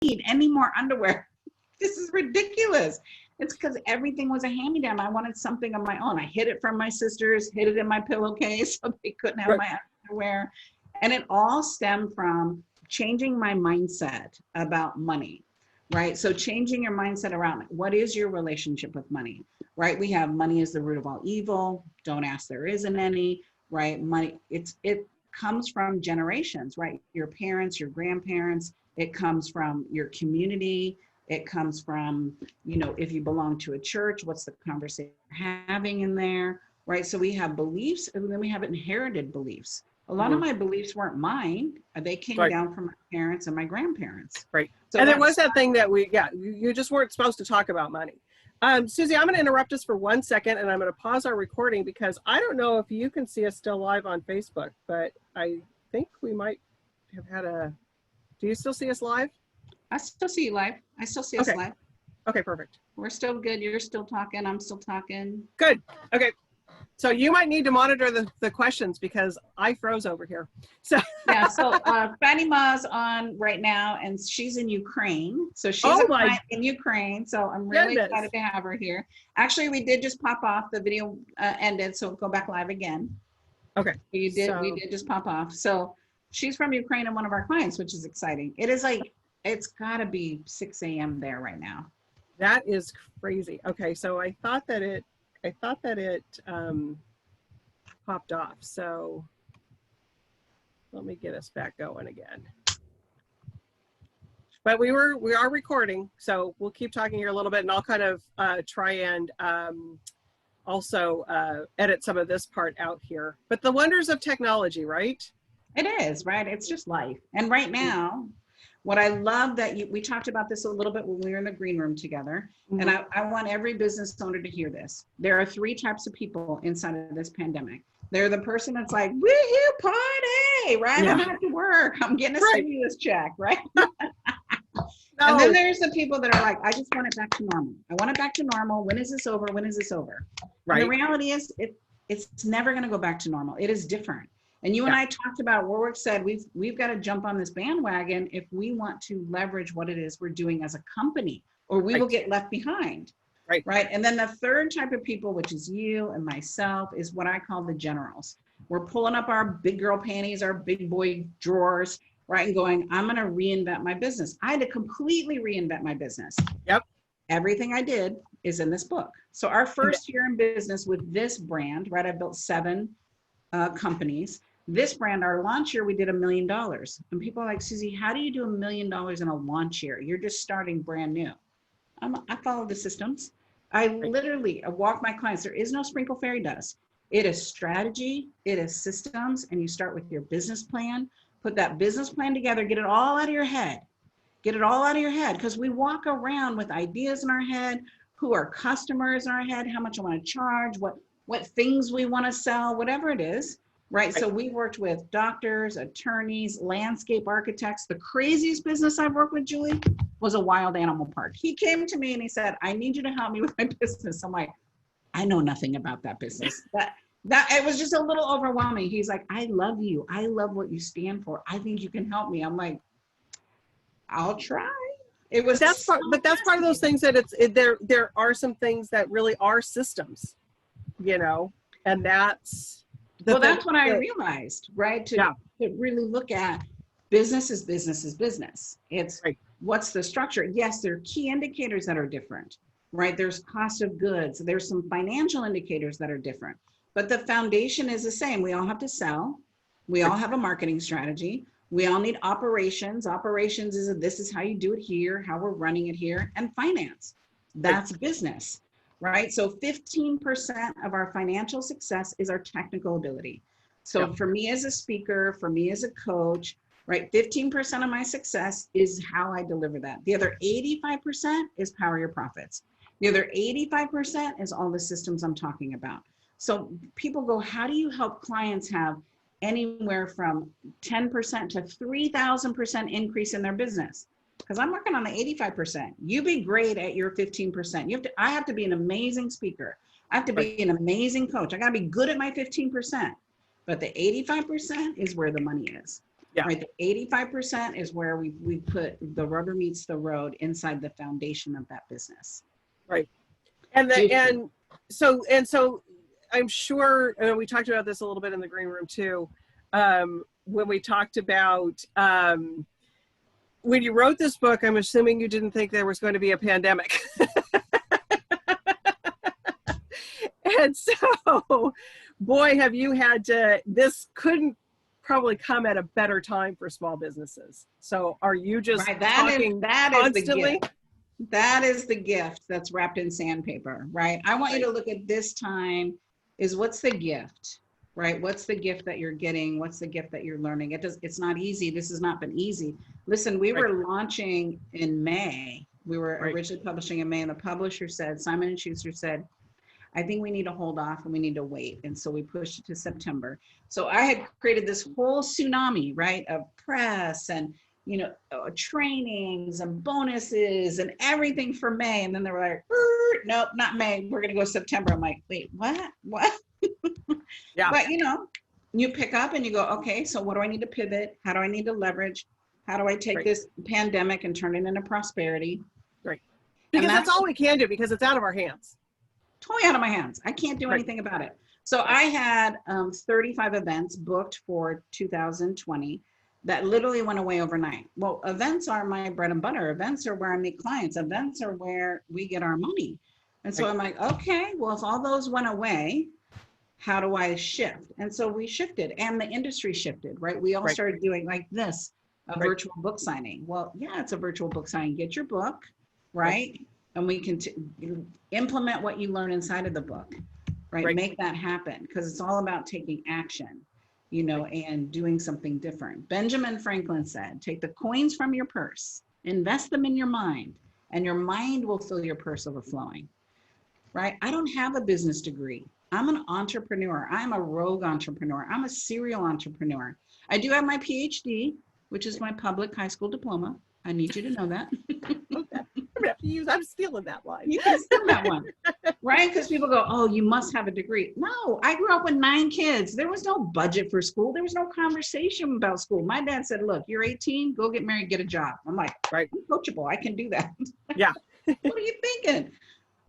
need any more underwear. This is ridiculous. It's because everything was a hand-me-down. I wanted something of my own. I hid it from my sisters, hid it in my pillowcase so they couldn't have my underwear. And it all stemmed from changing my mindset about money, right? So changing your mindset around what is your relationship with money, right? We have money is the root of all evil. Don't ask, there isn't any, right? Money, it comes from generations, right? Your parents, your grandparents, it comes from your community. It comes from, you know, if you belong to a church, what's the conversation you're having in there, right? So we have beliefs, and then we have inherited beliefs. A lot of my beliefs weren't mine. They came down from my parents and my grandparents. Right. So and there was that thing that you just weren't supposed to talk about money. Susie, I'm going to interrupt us for 1 second, and I'm going to pause our recording because I don't know if you can see us still live on Facebook, but I think we might have had do you still see us live? I still see you live. I still see us live. Okay, perfect. We're still good. You're still talking. I'm still talking. Good. Okay. So you might need to monitor the questions because I froze over here. So yeah. So Fatima's on right now, and she's in Ukraine. So she's in Ukraine. So I'm really excited to have her here. Actually, we did just pop off. The video ended, so go back live again. Okay. We did just pop off. So she's from Ukraine and one of our clients, which is exciting. It is like, it's got to be 6 a.m. there right now. That is crazy. Okay, so I thought that it popped off. So let me get us back going again. But we are recording, so we'll keep talking here a little bit, and I'll kind of try and also edit some of this part out here. But the wonders of technology, right? It is, right? It's just life. And right now, what I love that we talked about this a little bit when we were in the green room together, and I want every business owner to hear this. There are 3 types of people inside of this pandemic. They're the person that's like, woohoo, party, right? I'm not to work. I'm getting a stimulus check, right? And then there's the people that are like, I just want it back to normal. I want it back to normal. When is this over? When is this over? Right. And the reality is it's never going to go back to normal. It is different. And you and I talked about, Warwick said, we've got to jump on this bandwagon if we want to leverage what it is we're doing as a company, or we will get left behind. Right. And then the third type of people, which is you and myself, is what I call the generals. We're pulling up our big girl panties, our big boy drawers, right? And going, I'm going to reinvent my business. I had to completely reinvent my business. Yep. Everything I did is in this book. So our first year in business with this brand, right? I built 7 companies. This brand, our launch year, we did $1 million. And people are like, Susie, how do you do $1 million in a launch year? You're just starting brand new. I follow the systems. I literally walk my clients. There is no sprinkle fairy dust. It is strategy, it is systems, and you start with your business plan. Put that business plan together, get it all out of your head. Get it all out of your head, because we walk around with ideas in our head, who are customers in our head, how much I want to charge, what things we want to sell, whatever it is. Right. So we worked with doctors, attorneys, landscape architects. The craziest business I've worked with, Julie, was a wild animal park. He came to me and he said, I need you to help me with my business. I'm like, I know nothing about that business. That it was just a little overwhelming. He's like, I love you. I love what you stand for. I think you can help me. I'm like, I'll try. It was that's part of those things that there are some things that really are systems, you know, and that's that's what I realized, right? To really look at business is business is business. It's what's the structure? Yes, there are key indicators that are different, right? There's cost of goods. There's some financial indicators that are different, but the foundation is the same. We all have to sell. We all have a marketing strategy. We all need operations. Operations this is how you do it here, how we're running it here, and finance. That's business. Right? So 15% of our financial success is our technical ability. So for me as a speaker, for me as a coach, right? 15% of my success is how I deliver that. The other 85% is power your profits. The other 85% is all the systems I'm talking about. So people go, how do you help clients have anywhere from 10% to 3,000% increase in their business? Because I'm working on the 85%. You be great at your 15%. I have to be an amazing speaker. I have to be an amazing coach. I got to be good at my 15%. But the 85% is where the money is. Yeah. Right. The 85% is where we put the rubber meets the road inside the foundation of that business. Right. And so I'm sure, and we talked about this a little bit in the green room too, when we talked about when you wrote this book, I'm assuming you didn't think there was going to be a pandemic. And so, boy, have you had to, this couldn't probably come at a better time for small businesses. So are you just talking constantly? That is the gift that's wrapped in sandpaper, right? I want you to look at this time is what's the gift, right? What's the gift that you're getting? What's the gift that you're learning? It's not easy. This has not been easy. Listen, we were launching in May. We were originally publishing in May, and the publisher said, Simon & Schuster said, I think we need to hold off and we need to wait. And so we pushed it to September. So I had created this whole tsunami, right, of press and, you know, trainings and bonuses and everything for May. And then they were like, nope, not May. We're going to go September. I'm like, wait, what? Yeah. But, you know, you pick up and you go, okay, so what do I need to pivot? How do I need to leverage? How do I take this pandemic and turn it into prosperity? Right. Because that's all we can do, because it's out of our hands. Totally out of my hands. I can't do anything about it. So I had 35 events booked for 2020 that literally went away overnight. Well, events are my bread and butter. Events are where I meet clients. Events are where we get our money. And so I'm like, okay, well, if all those went away, how do I shift? And so we shifted, and the industry shifted, right? We all started doing like this, a virtual book signing. Well, yeah, it's a virtual book signing. Get your book, right? And we can implement what you learn inside of the book, right? Make that happen, because it's all about taking action, you know, and doing something different. Benjamin Franklin said, take the coins from your purse, invest them in your mind, and your mind will fill your purse overflowing, right? I don't have a business degree. I'm an entrepreneur. I'm a rogue entrepreneur. I'm a serial entrepreneur. I do have my PhD, which is my public high school diploma. I need you to know that. I'm stealing that line. You can steal that one, right? Because people go, oh, you must have a degree. No, I grew up with 9 kids. There was no budget for school. There was no conversation about school. My dad said, look, you're 18, go get married, get a job. I'm like, I'm coachable. I can do that. Yeah. What are you thinking?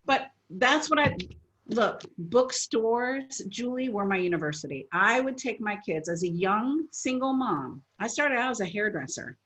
But that's what look, bookstores, Julie, were my university. I would take my kids as a young single mom. I started out as a hairdresser.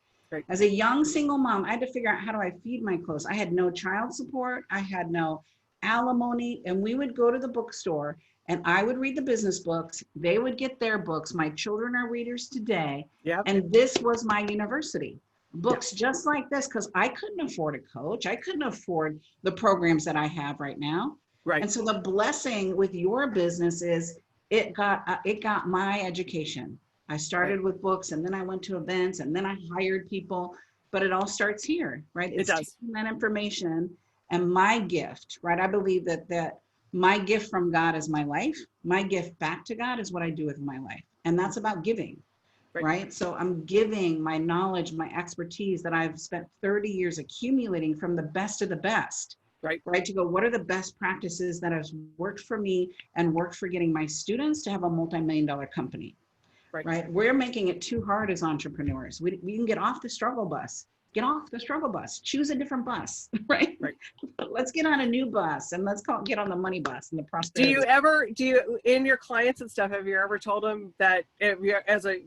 As a young single mom, I had to figure out, how do I feed my clothes? I had no child support. I had no alimony. And we would go to the bookstore and I would read the business books. They would get their books. My children are readers today. And this was my university. Books just like this, because I couldn't afford a coach. I couldn't afford the programs that I have right now. And so the blessing with your business is it got my education. I started with books, and then I went to events, and then I hired people, but it all starts here, right? It's taking that information and my gift, right? I believe that my gift from God is my life. My gift back to God is what I do with my life. And that's about giving, right? So I'm giving my knowledge, my expertise that I've spent 30 years accumulating from the best of the best, right? To go, what are the best practices that have worked for me and worked for getting my students to have a multi-million-dollar company? Right. We're making it too hard as entrepreneurs. We can get off the struggle bus. Get off the struggle bus. Choose a different bus, right? Let's get on a new bus, and let's get on the money bus and the prosperity. Do you, in your clients and stuff, have you ever told them that, if you're, as a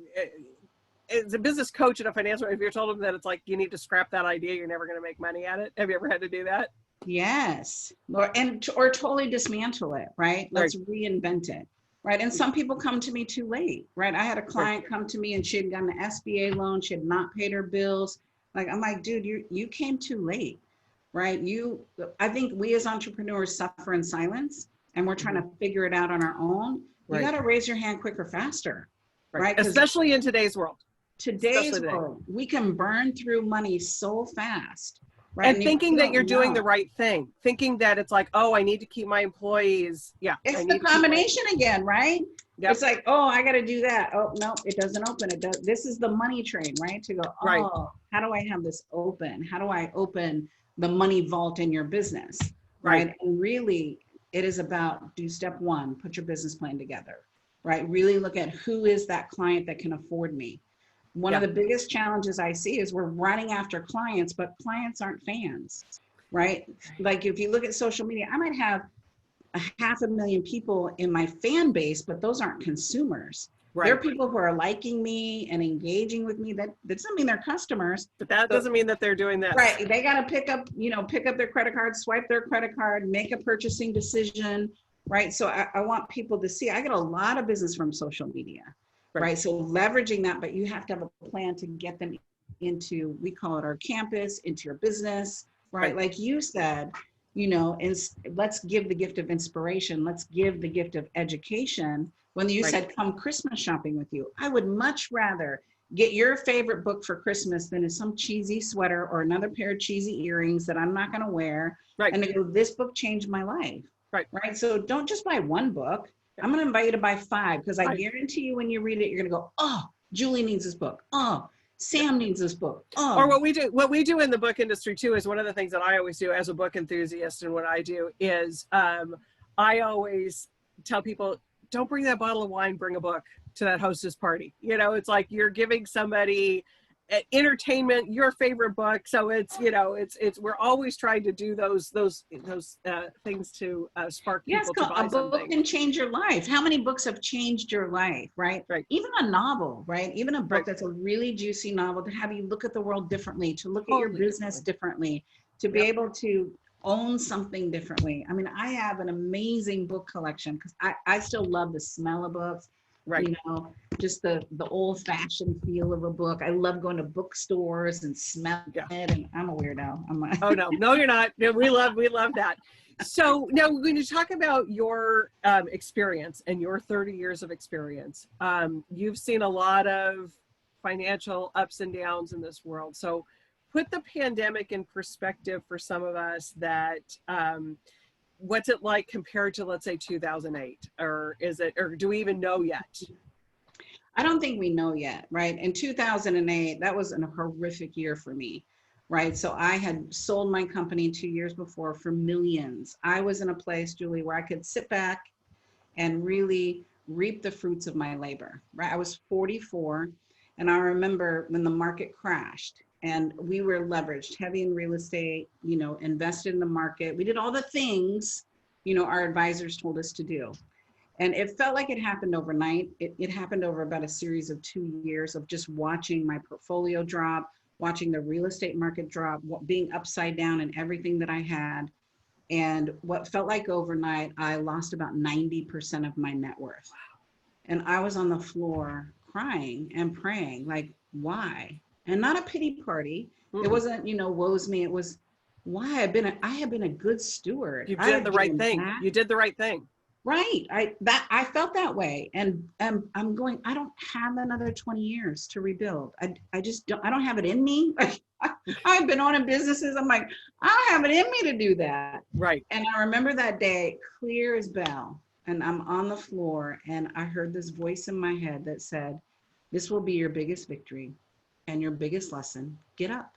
business coach and a financial, if you're told them that it's like, you need to scrap that idea, you're never going to make money at it? Have you ever had to do that? Yes. Or totally dismantle it, right? Let's reinvent it. Right. And some people come to me too late, right? I had a client come to me and she had gotten an SBA loan. She had not paid her bills. Like, I'm like, dude, you came too late, right? I think we as entrepreneurs suffer in silence, and we're trying to figure it out on our own. You got to raise your hand quicker, faster, right? Especially in today's world. Today's world, we can burn through money so fast. Right? And thinking that you're doing the right thing, thinking that it's like, oh, I need to keep my employees. Yeah. It's the combination again, right? It's like, oh, I got to do that. Oh, no, it doesn't open. It does. This is the money train, right? To go, oh, how do I have this open? How do I open the money vault in your business? Right. And really, it is about do step 1, put your business plan together, right? Really look at who is that client that can afford me. One of the biggest challenges I see is we're running after clients, but clients aren't fans, right? Like if you look at social media, I might have 500,000 people in my fan base, but those aren't consumers. Right. They're people who are liking me and engaging with me. That doesn't mean they're customers. But that doesn't mean that they're doing this. Right. They got to pick up their credit card, swipe their credit card, make a purchasing decision. Right. So I want people to see, I get a lot of business from social media. Right. So leveraging that, but you have to have a plan to get them into, we call it our campus, into your business. Right. Like you said, and let's give the gift of inspiration. Let's give the gift of education. When you said, come Christmas shopping with you, I would much rather get your favorite book for Christmas than some cheesy sweater or another pair of cheesy earrings that I'm not going to wear. Right. And to go, this book changed my life. Right. So don't just buy one book. I'm going to invite you to buy 5 because I guarantee you when you read it, you're going to go, oh, Julie needs this book. Oh, Sam needs this book. Oh. Or what we do in the book industry too is one of the things that I always do as a book enthusiast, and what I do is I always tell people, don't bring that bottle of wine, bring a book to that hostess party. It's like you're giving somebody entertainment, your favorite book. So it's we're always trying to do those things to spark people to buy something. A book can change your life. How many books have changed your life, right? Even a novel, right? Even a book that's a really juicy novel, to have you look at the world differently, to look at your business differently, to be able to own something differently. I mean, I have an amazing book collection because I still love the smell of books. Right. Just the old fashioned feel of a book. I love going to bookstores and smell it. And I'm a weirdo. Oh, no, you're not. No, we love that. So now when you talk about your experience and your 30 years of experience, you've seen a lot of financial ups and downs in this world. So put the pandemic in perspective for some of us that, what's it like compared to, let's say, 2008, or do we even know yet? I don't think we know yet, right? In 2008, that was a horrific year for me, right? So I had sold my company 2 years before for millions. I was in a place, Julie, where I could sit back and really reap the fruits of my labor, right? I was 44, and I remember when the market crashed and we were leveraged heavy in real estate, invested in the market. We did all the things, our advisors told us to do. And it felt like it happened overnight. It happened over about a series of 2 years of just watching my portfolio drop, watching the real estate market drop, being upside down in everything that I had. And what felt like overnight, I lost about 90% of my net worth. And I was on the floor crying and praying, like, why? And not a pity party. Mm-hmm. It wasn't, woe's me. It was, why? I have been a good steward. You did the right thing. You did the right thing. Right. I felt that way. And I'm going, I don't have another 20 years to rebuild. I just don't, I don't have it in me. I've been owning businesses. I'm like, I don't have it in me to do that. Right. And I remember that day clear as bell. And I'm on the floor and I heard this voice in my head that said, this will be your biggest victory and your biggest lesson. Get up.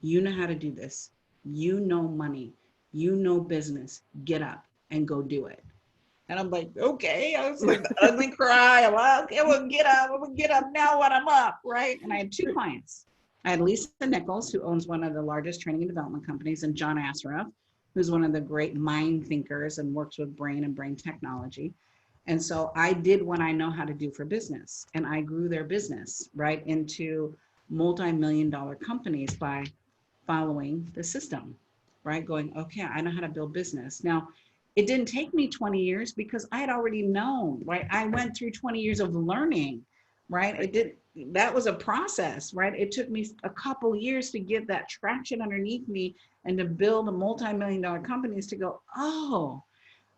You know how to do this. You know money. You know business. Get up and go do it. And I'm like, okay. I was like, the ugly cry. I'm like, okay, well, get up. I'm gonna get up now when I'm up, right? And I had 2 clients. I had Lisa Nichols, who owns one of the largest training and development companies, and John Assaraf, who's one of the great mind thinkers and works with brain and brain technology. And so I did what I know how to do for business, and I grew their business right into multi-million-dollar companies by following the system, right? Going, okay, I know how to build business. Now, it didn't take me 20 years because I had already known, right? I went through 20 years of learning, right? That was a process, right? It took me a couple years to get that traction underneath me and to build a multi-million-dollar companies to go, oh,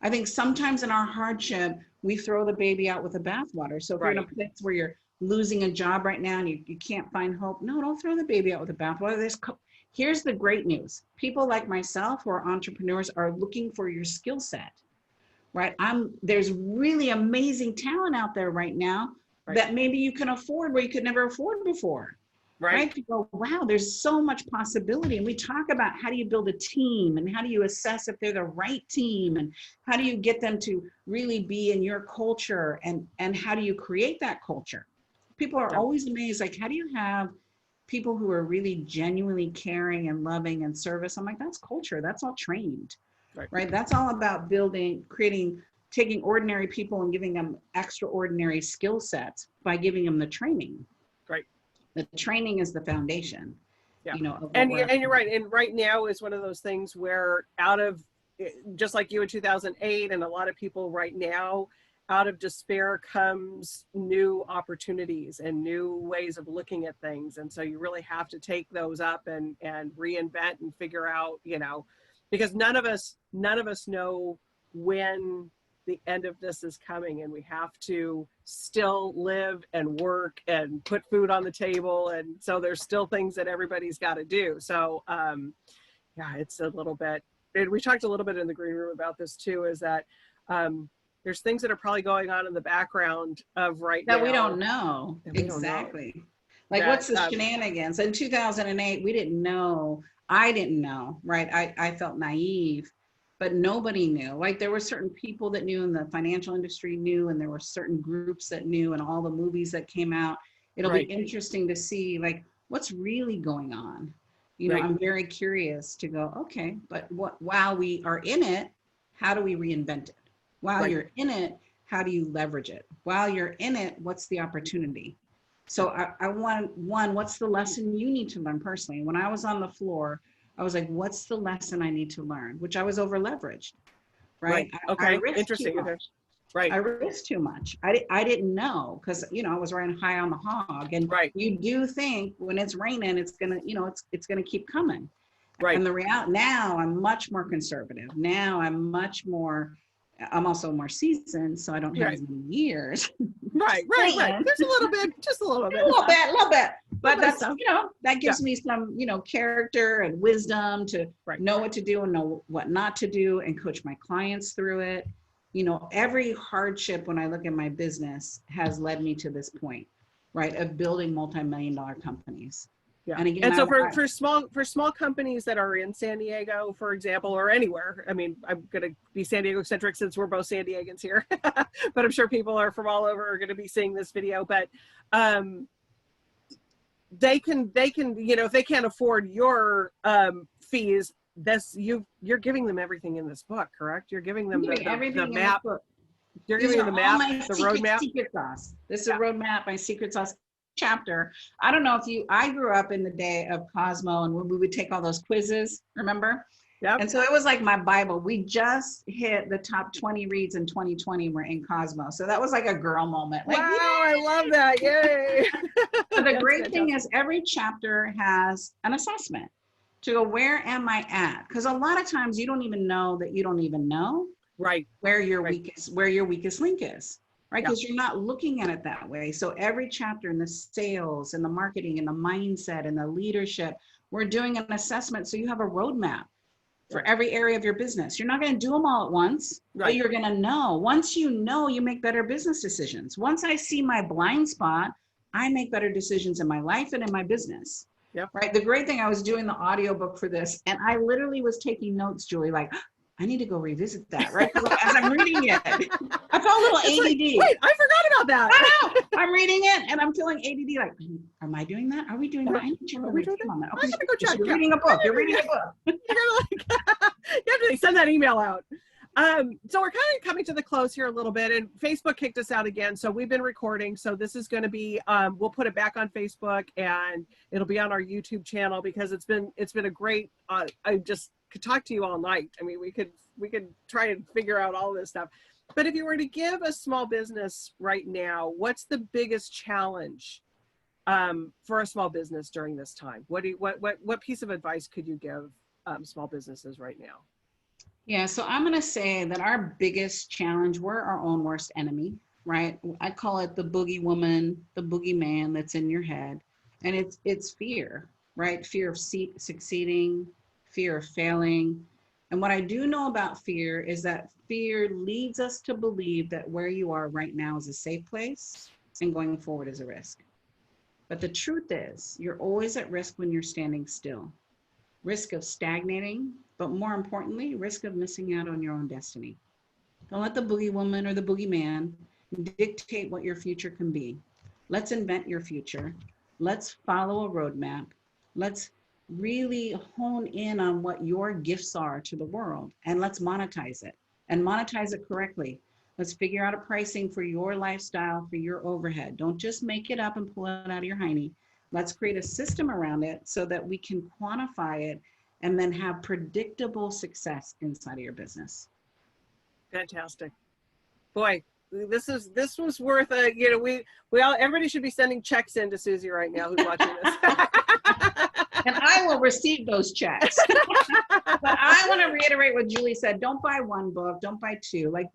I think sometimes in our hardship, we throw the baby out with the bathwater. So if you're in a place where you're losing a job right now and you can't find hope, no, don't throw the baby out with the bathwater. Here's the great news. People like myself who are entrepreneurs are looking for your skill set, right? There's really amazing talent out there right now that maybe you can afford where you could never afford before, right? You go, wow, there's so much possibility. And we talk about how do you build a team and how do you assess if they're the right team and how do you get them to really be in your culture and how do you create that culture? People are Yeah. always amazed, like, how do you have people who are really genuinely caring and loving and service? I'm like, that's culture. That's all trained, Right. right? That's all about building, creating, taking ordinary people and giving them extraordinary skill sets by giving them the training. Right. The training is the foundation, Yeah. of what And we're. and you're right. And right now is one of those things where out of, just like you in 2008 and a lot of people right now, out of despair comes new opportunities and new ways of looking at things. And so you really have to take those up and reinvent and figure out, because none of us know when the end of this is coming, and we have to still live and work and put food on the table. And so there's still things that everybody's got to do. So yeah, it's a little bit, we talked a little bit in the green room about this too, is that there's things that are probably going on in the background of right now That we don't know. that we don't know. Exactly. Like, That, what's the shenanigans? In 2008, we didn't know. I didn't know, right? I felt naive, but nobody knew. Like, there were certain people that knew, in the financial industry knew, and there were certain groups that knew, and all the movies that came out. It'll Right. be interesting to see, like, what's really going on. Right. I'm very curious to go, okay, but while we are in it, how do we reinvent it? While Right. you're in it, how do you leverage it? While you're in it, what's the opportunity? So I want, what's the lesson you need to learn personally? When I was on the floor, I was like, what's the lesson I need to learn? Which I was over leveraged, right? Okay. I risked Interesting. too Okay. much. Right. I risked too much. I didn't know, because I was riding high on the hog, and Right. you do think when it's raining, it's gonna, it's gonna keep coming. Right. And the reality, now I'm much more conservative. Now I'm also more seasoned, so I don't have Right. as many years. Right. There's a little bit, just a little bit. A little bit. But Little that's, stuff. that gives me some, character and wisdom to Right. know what to do and know what not to do, and coach my clients through it. Every hardship when I look at my business has led me to this point, right, of building multi-million-dollar companies. Yeah. And again, so for small companies that are in San Diego, for example, or anywhere, I mean, I'm going to be San Diego centric since we're both San Diegans here, but I'm sure people are from all over are going to be seeing this video. But they can, if they can't afford your fees, you're giving them everything in this book, correct? You're giving them the map. You're giving them the map, the roadmap. Secret sauce. This is a roadmap, my secret sauce chapter. I don't know if I grew up in the day of Cosmo, and when we would take all those quizzes, remember? Yep. And so it was like my Bible. We just hit the top 20 reads in 2020. We're in Cosmo. So that was like a girl moment. Like, wow, I love that. Yay. But the great thing is every chapter has an assessment to go, where am I at? Because a lot of times you don't even know that you don't even know right where your weakest link is, right? Because Yeah. you're not looking at it that way. So every chapter in the sales and the marketing and the mindset and the leadership, we're doing an assessment. So you have a roadmap for every area of your business. You're not going to do them all at once, but you're going to know. Once you know, you make better business decisions. Once I see my blind spot, I make better decisions in my life and in my business. Yep. Right. The great thing, I was doing the audiobook for this, and I literally was taking notes, Julie, like, I need to go revisit that, right? As I'm reading it, I felt a little ADD. Like, wait, I forgot about that. I know. I'm reading it and I'm feeling ADD, like, am I doing that? Are we doing that? I need to check Are we doing on that. I Okay, gotta go check. you're reading a book. You're reading a book. You have to send that email out. So we're kind of coming to the close here a little bit, and Facebook kicked us out again. So we've been recording. So this is going to be, we'll put it back on Facebook, and it'll be on our YouTube channel, because it's been a great, I just could talk to you all night. I mean, we could try and figure out all this stuff. But if you were to give a small business right now, what's the biggest challenge for a small business during this time? What piece of advice could you give small businesses right now? Yeah, so I'm going to say that our biggest challenge, we're our own worst enemy, right? I call it the boogie woman, the boogie man that's in your head. And it's fear, right? Fear of succeeding, fear of failing. And what I do know about fear is that fear leads us to believe that where you are right now is a safe place and going forward is a risk. But the truth is, you're always at risk when you're standing still. Risk of stagnating, but more importantly, risk of missing out on your own destiny. Don't let the boogie woman or the boogie man dictate what your future can be. Let's invent your future. Let's follow a roadmap. Let's really hone in on what your gifts are to the world, and let's monetize it, and monetize it correctly. Let's figure out a pricing for your lifestyle, for your overhead. Don't just make it up and pull it out of your hiney. Let's create a system around it so that we can quantify it and then have predictable success inside of your business. Fantastic. Boy, this was worth a, you know, we all, everybody should be sending checks in to Susie right now who's watching this. And I will receive those checks. But I want to reiterate what Julie said. Don't buy one book, don't buy two, like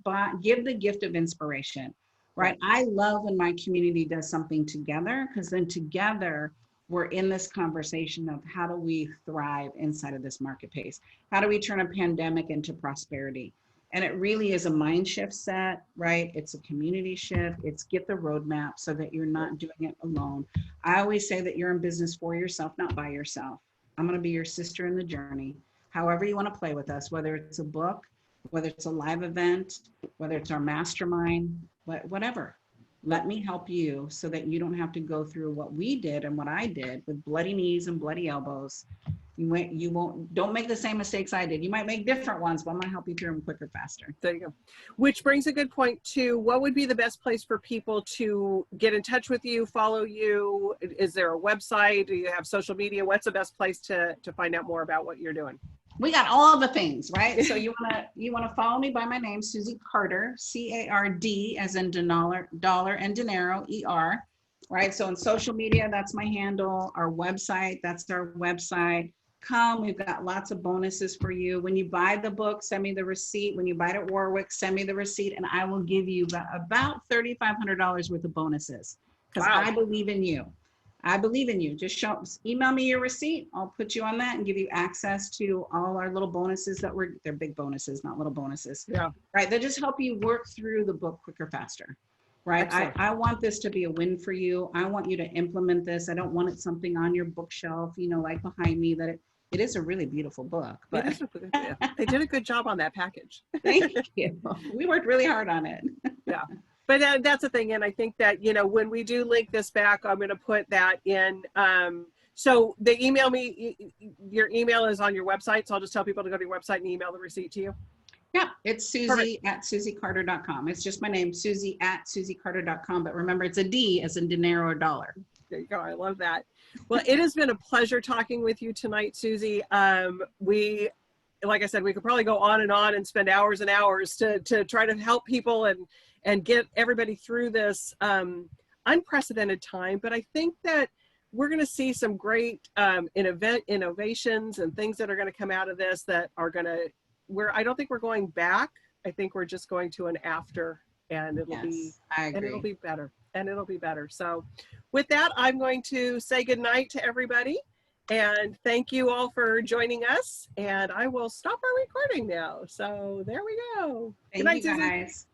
give the gift of inspiration, right? I love when my community does something together, because then together we're in this conversation of how do we thrive inside of this marketplace? How do we turn a pandemic into prosperity? And it really is a mind shift set, right? It's a community shift. It's get the roadmap so that you're not doing it alone. I always say that you're in business for yourself, not by yourself. I'm going to be your sister in the journey. However you want to play with us, whether it's a book, whether it's a live event, whether it's our mastermind, whatever. Let me help you so that you don't have to go through what we did and what I did with bloody knees and bloody elbows. Don't make the same mistakes I did. You might make different ones, but I'm gonna help you through them quicker, faster. There you go. Which brings a good point to what would be the best place for people to get in touch with you, follow you? Is there a website? Do you have social media? What's the best place to find out more about what you're doing? We got all the things, right? So you wanna follow me by my name, Susie Carder, C-A-R-D as in dollar and dinero, E-R, right? So on social media, that's my handle. Our website, that's our website. Come, we've got lots of bonuses for you. When you buy the book, send me the receipt. When you buy it at Warwick, send me the receipt, and I will give you about $3,500 worth of bonuses, because Wow. I believe in you. I believe in you. Just email me your receipt. I'll put you on that and give you access to all our little bonuses they're big bonuses, not little bonuses. Yeah. Right. They just help you work through the book quicker, faster. Right. I want this to be a win for you. I want you to implement this. I don't want it something on your bookshelf, like behind me, that it is a really beautiful book. But they did a good job on that package. Thank you. We worked really hard on it. Yeah. But that's the thing. And I think that, when we do link this back, I'm going to put that in. So they email me, your email is on your website. So I'll just tell people to go to your website and email the receipt to you. Yeah, it's Susie at SusieCarder.com. It's just my name, Susie at SusieCarder.com. But remember, it's a D as in dinero or dollar. There you go. I love that. Well, it has been a pleasure talking with you tonight, Susie. Like I said, we could probably go on and spend hours and hours to try to help people and get everybody through this unprecedented time. But I think that we're going to see some great innovations and things that are going to come out of this that are going to, I don't think we're going back. I think we're just going to an after, and it'll be better. And it'll be better. So with that, I'm going to say goodnight to everybody. And thank you all for joining us. And I will stop our recording now. So there we go. Thank you, guys.